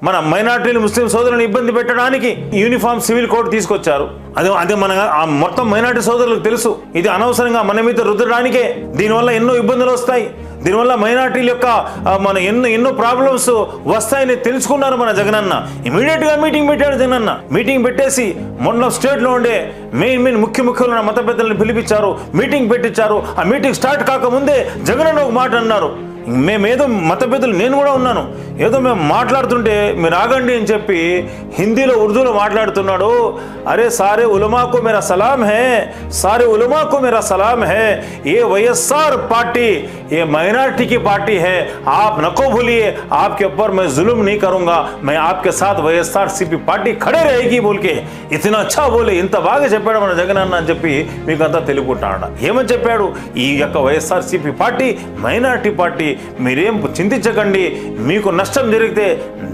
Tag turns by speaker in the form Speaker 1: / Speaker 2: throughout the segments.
Speaker 1: మన మైనార్టీలు ముస్లిం సోదరులను ఇబ్బంది పెట్టడానికి యూనిఫామ్ సివిల్ కోడ్ తీసుకొచ్చారు. అదే మన మొత్తం మైనార్టీ సోదరులకు తెలుసు. ఇది అనవసరంగా మన మీద రుద్దడానికే. దీనివల్ల ఎన్నో ఇబ్బందులు వస్తాయి. దీనివల్ల మైనార్టీల యొక్క మన ఎన్నో ప్రాబ్లమ్స్ వస్తాయని తెలుసుకున్నారు మన జగనన్న. ఇమీడియట్గా మీటింగ్ పెట్టాడు జగనన్న. మీటింగ్ పెట్టేసి మొన్న స్టేట్లో ఉండే మెయిన్ ముఖ్యమైన మత పెద్దలను పిలిపించారు, మీటింగ్ పెట్టించారు. ఆ మీటింగ్ స్టార్ట్ కాకముందే జగనన్న ఒక మాట అన్నారు. మేమేదో మత పెద్దలు, నేను కూడా ఉన్నాను, ఏదో మేము మాట్లాడుతుంటే మీరు ఆగండి అని చెప్పి హిందీలో ఉర్దూలో మాట్లాడుతున్నాడు. అరే సారే ఉలమాకు మేరా సలాం హే, सारे उलमा को मेरा सलाम है, ये वैएसआर पार्टी ये माइनॉरिटी की पार्टी है, आप नको भूलिए, आपके ऊपर मैं जुल्म नहीं करूंगा, मैं आपके साथ वैएसआर सीपी पार्टी खड़े रहेगी बोल के इतना अच्छा बोले. ఇంత బాగా చెప్పాడు మన జగనన్న అని చెప్పి మీకంతా తెలుపుకుంటాడు. ఏమని చెప్పాడు? ఈ యొక్క YSR CP party minority party, మీరేం చింతించకండి, మీకు నష్టం జరిగితే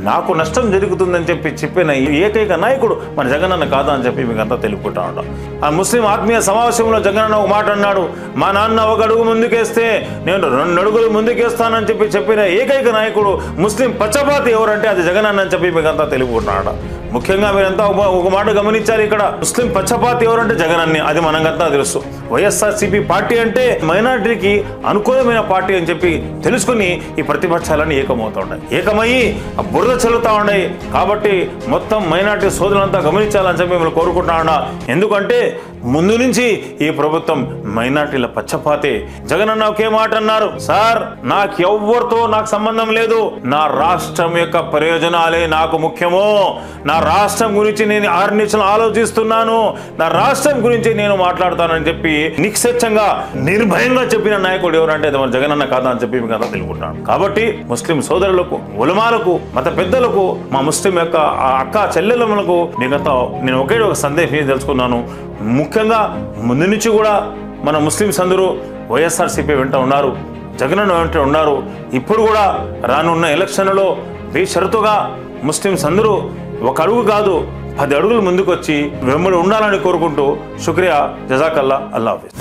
Speaker 1: నాకు నష్టం జరుగుతుందని చెప్పిన ఏకైక నాయకుడు మన జగనన్న కాదా అని చెప్పి మీకంతా తెలుపుకుంటా ఉంటాం. ఆ ముస్లిం ఆత్మీయ సమావేశంలో జగనన్న ఒక మాట అన్నాడు. మా నాన్న ఒక అడుగు ముందుకేస్తే నేను 2 అడుగులు ముందుకేస్తానని చెప్పిన ఏకైక నాయకుడు ముస్లిం పచ్చపాతి ఎవరంటే అది జగనన్న అని చెప్పి మీకంతా తెలుపుకుంటున్నాడు. ముఖ్యంగా మీరంతా ఒక మాట గమనించాలి. ఇక్కడ ముస్లిం పచ్చపాతి ఎవరంటే జగనన్నే, అది మనకంతా తెలుసు. వైఎస్ఆర్ సిపి పార్టీ అంటే మైనారిటీకి అనుకూలమైన పార్టీ అని చెప్పి తెలుసుకుని ఈ ప్రతిపక్షాలన్నీ ఏకమవుతూ ఉన్నాయి, ఏకమయ్యి బురద చల్లుతూ ఉన్నాయి. కాబట్టి మొత్తం మైనారిటీ సోదరులంతా గమనించాలని చెప్పి మిమ్మల్ని కోరుకుంటా ఉన్నా. ఎందుకంటే ముందు నుంచి ఈ ప్రభుత్వం మైనారిటీల పచ్చపాతే. జగనన్న ఒకే మాట అన్నారు, సార్ నాకు సంబంధం లేదు, నా రాష్ట్రం యొక్క ప్రయోజనాలే నాకు ముఖ్యము, నా రాష్ట్రం గురించి నేను ఆర్నిచలు ఆలోచిస్తున్నాను, నా రాష్ట్రం గురించి నేను మాట్లాడతానని చెప్పి నిశ్చయంగా నిర్భయంగా చెప్పిన నాయకుడు ఎవరంటే మన జగనన్న కాదా అని చెప్పి మీకు అంతా తెలుపుకుంటాను. కాబట్టి ముస్లిం సోదరులకు, ఉలమాలకు, మత పెద్దలకు, మా ముస్లిం యొక్క అక్క చెల్లెళ్ళకు మీకంతా నేను ఒకే ఒక సందేశం తెలుసుకున్నాను. ముఖ్యంగా ముందు నుంచి కూడా మన ముస్లిమ్స్ అందరూ వైఎస్ఆర్సీపీ వెంట ఉన్నారు, జగనన్న వెంట ఉన్నారు. ఇప్పుడు కూడా రానున్న ఎలక్షన్లలో బేషరతుగా ముస్లిమ్స్ అందరూ 1 అడుగు కాదు 10 అడుగులు ముందుకు వచ్చి వెంబడి ఉండాలని కోరుకుంటూ శుక్రియా, జజాకల్లా, అల్లా హాఫీజ్.